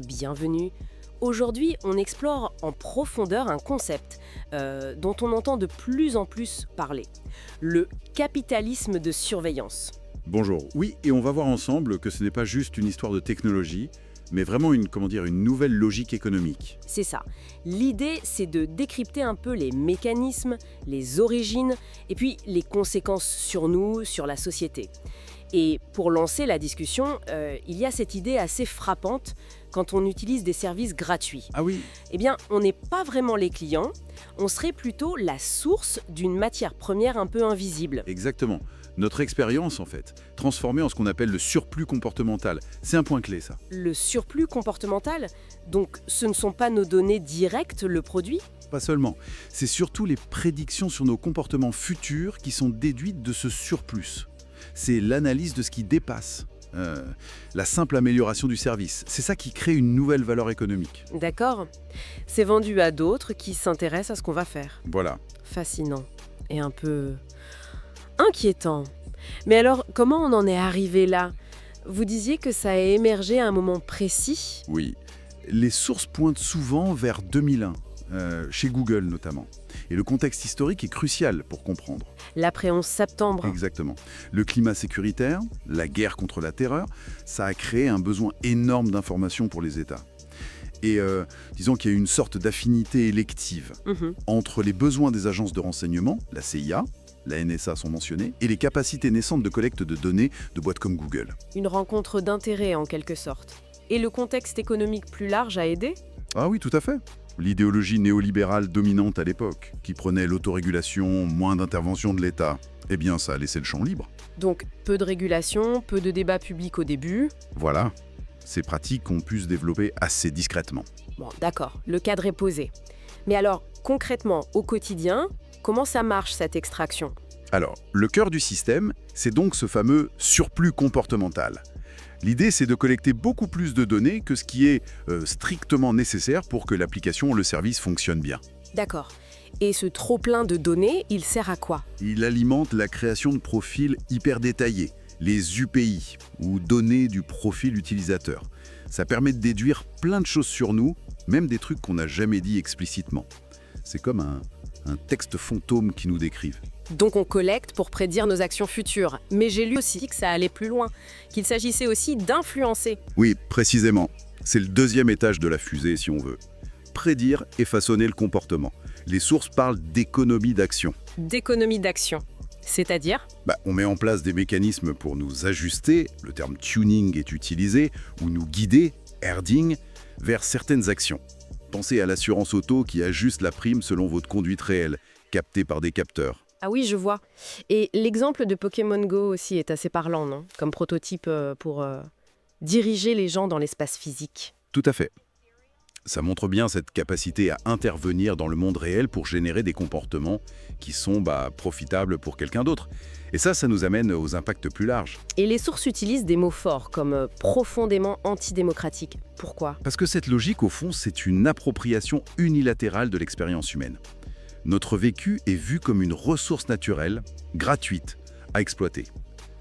Bienvenue. Aujourd'hui, on explore en profondeur un concept dont on entend de plus en plus parler, le capitalisme de surveillance. Bonjour. Oui, et on va voir ensemble que ce n'est pas juste une histoire de technologie, mais vraiment une nouvelle logique économique. C'est ça. L'idée, c'est de décrypter un peu les mécanismes, les origines, et puis les conséquences sur nous, sur la société. Et pour lancer la discussion, il y a cette idée assez frappante quand on utilise des services gratuits. Ah oui, Eh bien, on n'est pas vraiment les clients, on serait plutôt la source d'une matière première un peu invisible. exactement. Notre expérience, en fait, transformée en ce qu'on appelle le surplus comportemental. C'est un point clé, ça. Le surplus comportemental, donc ce ne sont pas nos données directes, le produit. Pas seulement. C'est surtout les prédictions sur nos comportements futurs qui sont déduites de ce surplus. C'est l'analyse de ce qui dépasse. La simple amélioration du service. C'est ça qui crée une nouvelle valeur économique. D'accord. C'est vendu à d'autres qui s'intéressent à ce qu'on va faire. Voilà. Fascinant et un peu inquiétant. Mais alors, comment on en est arrivé là? Vous disiez que ça a émergé à un moment précis? Oui. Les sources pointent souvent vers 2001, chez Google notamment. Et le contexte historique est crucial pour comprendre. L'après 11 septembre. Exactement. Le climat sécuritaire, la guerre contre la terreur, ça a créé un besoin énorme d'informations pour les États. Et disons qu'il y a une sorte d'affinité élective Mhm. entre les besoins des agences de renseignement, la CIA, la NSA sont mentionnées, et les capacités naissantes de collecte de données de boîtes comme Google. Une rencontre d'intérêts en quelque sorte. Et le contexte économique plus large a aidé? Ah oui, tout à fait. L'idéologie néolibérale dominante à l'époque, qui prenait l'autorégulation, moins d'intervention de l'État, eh bien ça a laissé le champ libre. Donc peu de régulation, peu de débat public au début. Voilà, ces pratiques ont pu se développer assez discrètement. Bon, d'accord, le cadre est posé. Mais alors, concrètement, au quotidien, comment ça marche cette extraction? Alors, le cœur du système, c'est donc ce fameux surplus comportemental. L'idée, c'est de collecter beaucoup plus de données que ce qui est strictement nécessaire pour que l'application ou le service fonctionne bien. D'accord. Et ce trop-plein de données, il sert à quoi? Il alimente la création de profils hyper détaillés, les UPI, ou données du profil utilisateur. Ça permet de déduire plein de choses sur nous, même des trucs qu'on n'a jamais dit explicitement. C'est comme un texte fantôme qui nous décrive. Donc on collecte pour prédire nos actions futures. Mais j'ai lu aussi que ça allait plus loin, qu'il s'agissait aussi d'influencer. Oui, précisément. C'est le deuxième étage de la fusée, si on veut. Prédire et façonner le comportement. Les sources parlent d'économie d'action. D'économie d'action. C'est-à-dire? On met en place des mécanismes pour nous ajuster, le terme tuning est utilisé, ou nous guider, herding, vers certaines actions. Pensez à l'assurance auto qui ajuste la prime selon votre conduite réelle, captée par des capteurs. Ah oui, je vois. Et l'exemple de Pokémon Go aussi est assez parlant, non? Comme prototype pour diriger les gens dans l'espace physique. Tout à fait. Ça montre bien cette capacité à intervenir dans le monde réel pour générer des comportements qui sont profitables pour quelqu'un d'autre. Et ça nous amène aux impacts plus larges. Et les sources utilisent des mots forts comme profondément antidémocratique. Pourquoi? Parce que cette logique, au fond, c'est une appropriation unilatérale de l'expérience humaine. Notre vécu est vu comme une ressource naturelle, gratuite, à exploiter.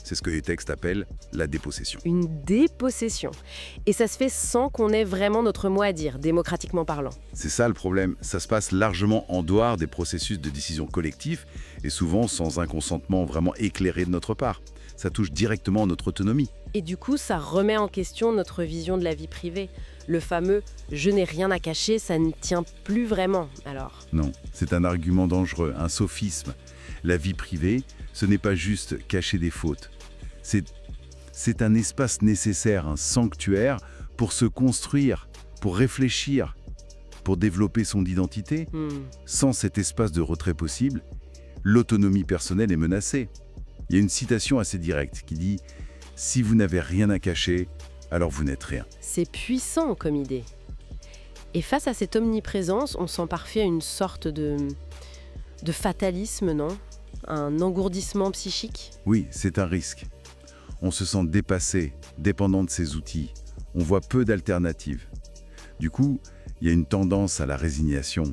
C'est ce que les textes appellent la dépossession. Une dépossession. Et ça se fait sans qu'on ait vraiment notre mot à dire, démocratiquement parlant. C'est ça le problème, ça se passe largement en dehors des processus de décision collectifs et souvent sans un consentement vraiment éclairé de notre part. Ça touche directement à notre autonomie. Et du coup, ça remet en question notre vision de la vie privée. Le fameux « je n'ai rien à cacher », ça ne tient plus vraiment, alors. Non, c'est un argument dangereux, un sophisme. La vie privée, ce n'est pas juste cacher des fautes. C'est un espace nécessaire, un sanctuaire pour se construire, pour réfléchir, pour développer son identité. Sans cet espace de retrait possible, l'autonomie personnelle est menacée. Il y a une citation assez directe qui dit « Si vous n'avez rien à cacher, alors vous n'êtes rien ». C'est puissant comme idée. Et face à cette omniprésence, on sent parfois une sorte de fatalisme, non? Un engourdissement psychique? Oui, c'est un risque. On se sent dépassé, dépendant de ces outils. On voit peu d'alternatives. Du coup, il y a une tendance à la résignation,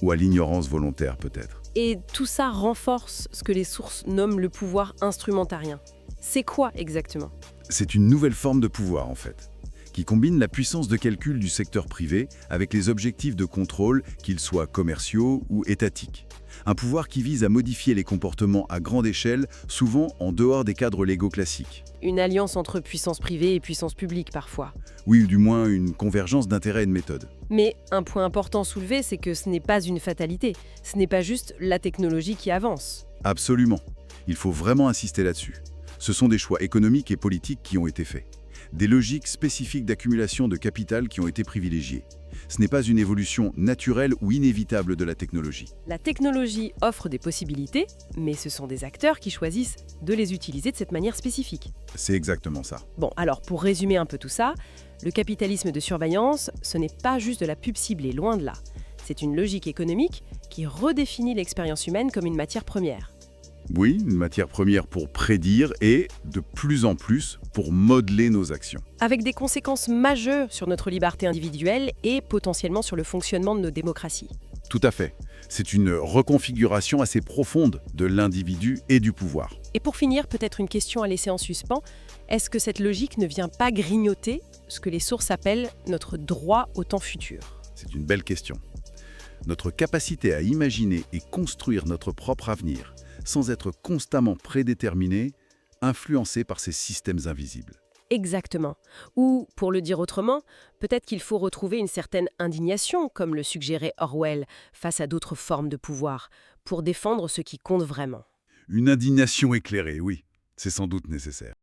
ou à l'ignorance volontaire peut-être. Et tout ça renforce ce que les sources nomment le pouvoir instrumentarien. C'est quoi exactement? C'est une nouvelle forme de pouvoir en fait, qui combine la puissance de calcul du secteur privé avec les objectifs de contrôle, qu'ils soient commerciaux ou étatiques. Un pouvoir qui vise à modifier les comportements à grande échelle, souvent en dehors des cadres légaux classiques. Une alliance entre puissance privée et puissance publique parfois. Oui, ou du moins une convergence d'intérêts et de méthodes. Mais un point important soulevé, c'est que ce n'est pas une fatalité. Ce n'est pas juste la technologie qui avance. Absolument. Il faut vraiment insister là-dessus. Ce sont des choix économiques et politiques qui ont été faits. Des logiques spécifiques d'accumulation de capital qui ont été privilégiées. Ce n'est pas une évolution naturelle ou inévitable de la technologie. La technologie offre des possibilités, mais ce sont des acteurs qui choisissent de les utiliser de cette manière spécifique. C'est exactement ça. Bon, alors pour résumer un peu tout ça, le capitalisme de surveillance, ce n'est pas juste de la pub ciblée, loin de là. C'est une logique économique qui redéfinit l'expérience humaine comme une matière première. Oui, une matière première pour prédire et, de plus en plus, pour modeler nos actions. Avec des conséquences majeures sur notre liberté individuelle et potentiellement sur le fonctionnement de nos démocraties. Tout à fait. C'est une reconfiguration assez profonde de l'individu et du pouvoir. Et pour finir, peut-être une question à laisser en suspens. Est-ce que cette logique ne vient pas grignoter ce que les sources appellent notre droit au temps futur? C'est une belle question. Notre capacité à imaginer et construire notre propre avenir, sans être constamment prédéterminé, influencé par ces systèmes invisibles. Exactement. Ou, pour le dire autrement, peut-être qu'il faut retrouver une certaine indignation, comme le suggérait Orwell, face à d'autres formes de pouvoir, pour défendre ce qui compte vraiment. Une indignation éclairée, oui, c'est sans doute nécessaire.